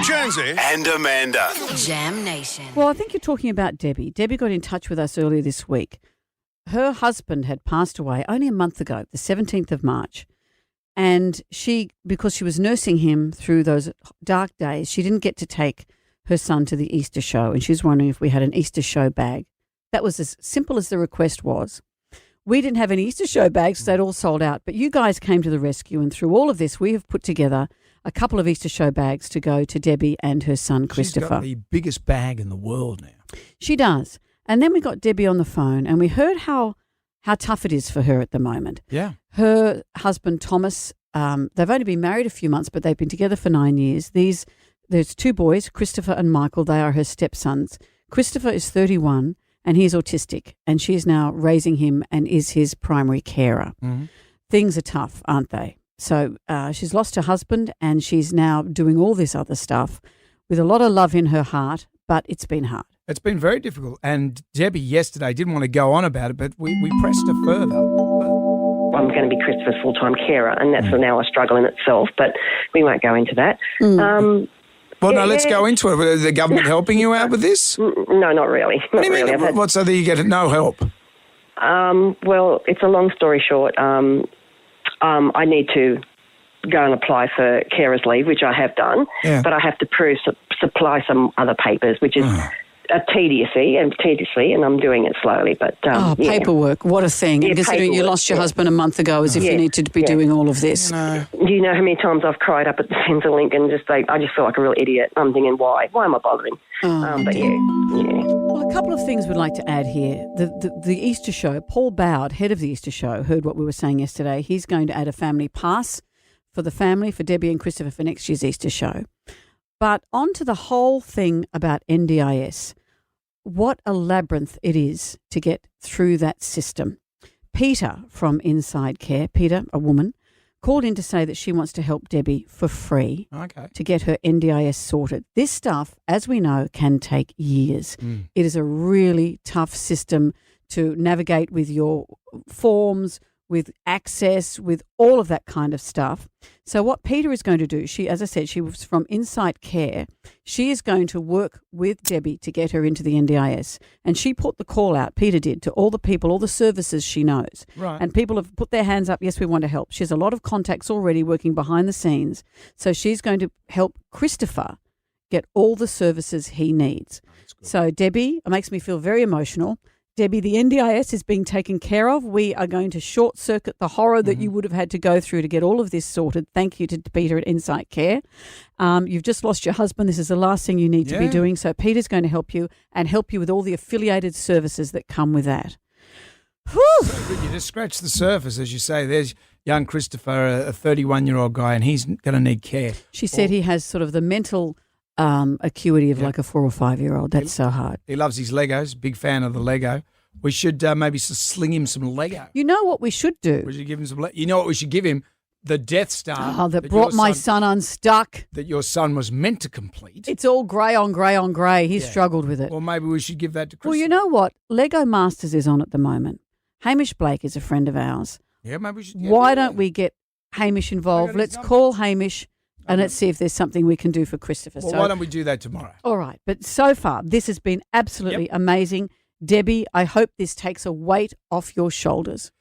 Jonesy and Amanda. Jam Nation. Well, I think you're talking about Debbie. Debbie got in touch with us earlier this week. Her husband had passed away only a month ago, the 17th of March. And because she was nursing him through those dark days, she didn't get to take her son to the Easter show. And she was wondering if we had an Easter show bag. That was as simple as the request was. We didn't have any Easter show bags, so they'd all sold out. But you guys came to the rescue, and through all of this, we have put together a couple of Easter show bags to go to Debbie and her son, Christopher. She's got the biggest bag in the world now. She does. And then we got Debbie on the phone, and we heard how tough it is for her at the moment. Yeah. Her husband, Thomas, they've only been married a few months, but they've been together for 9 years. There's two boys, Christopher and Michael. They are her stepsons. Christopher is 31, and he's autistic, and she's now raising him and is his primary carer. Mm-hmm. Things are tough, aren't they? So she's lost her husband, and she's now doing all this other stuff with a lot of love in her heart, but it's been hard. It's been very difficult. And Debbie yesterday didn't want to go on about it, but we pressed her further. I'm going to be Christopher's full-time carer, and that's now a struggle in itself, but we won't go into that. Let's go into it. Is the government helping you out with this? No, not really. What do you mean? What, so that you get no help? Well, it's a long story short. I need to go and apply for carer's leave, which I have done, but I have to supply some other papers, which is tediously, and I'm doing it slowly. But paperwork, what a thing! Yeah, considering you lost your husband a month ago, as if you need to be doing all of this. No. Do you know how many times I've cried up at the Centrelink and I just feel like a real idiot. I'm thinking, why am I bothering? But yeah. Well, a couple of things we'd like to add here. The Easter show, Paul Bowd, head of the Easter show, heard what we were saying yesterday. He's going to add a family pass for the family, for Debbie and Christopher, for next year's Easter show. But on to the whole thing about NDIS. What a labyrinth it is to get through that system. Peter from Inside Care, Peter, a woman, called in to say that she wants to help Debbie for free to get her NDIS sorted. This stuff, as we know, can take years. It is a really tough system to navigate with your forms, with access, with all of that kind of stuff. So what Peter is going to do, as I said, she was from Insight Care. She is going to work with Debbie to get her into the NDIS. And she put the call out, Peter did, to all the people, all the services she knows. Right. And people have put their hands up, yes, we want to help. She has a lot of contacts already working behind the scenes. So she's going to help Christopher get all the services he needs. So Debbie, it makes me feel very emotional. Debbie, the NDIS is being taken care of. We are going to short circuit the horror that you would have had to go through to get all of this sorted. Thank you to Peter at Insight Care. You've just lost your husband. This is the last thing you need to be doing. So Peter's going to help you and help you with all the affiliated services that come with that. Whew. So you just scratch the surface, as you say. There's young Christopher, a 31-year-old guy, and he's going to need care. She said he has sort of the mental acuity of like a 4 or 5-year-old. That's so hard. He loves his Legos, big fan of the Lego. We should maybe sling him some Lego. You know what we should do? We should give him some You know what we should give him? The Death Star. Oh, that brought my son unstuck. That your son was meant to complete. It's all grey on grey on grey. He's struggled with it. Well, maybe we should give that to Chris. Well, you know what? Lego Masters is on at the moment. Hamish Blake is a friend of ours. Yeah, maybe we should. Why don't we get Hamish involved? Let's call Hamish. And let's see if there's something we can do for Christopher. Well, why don't we do that tomorrow? All right. But so far, this has been absolutely amazing. Debbie, I hope this takes a weight off your shoulders.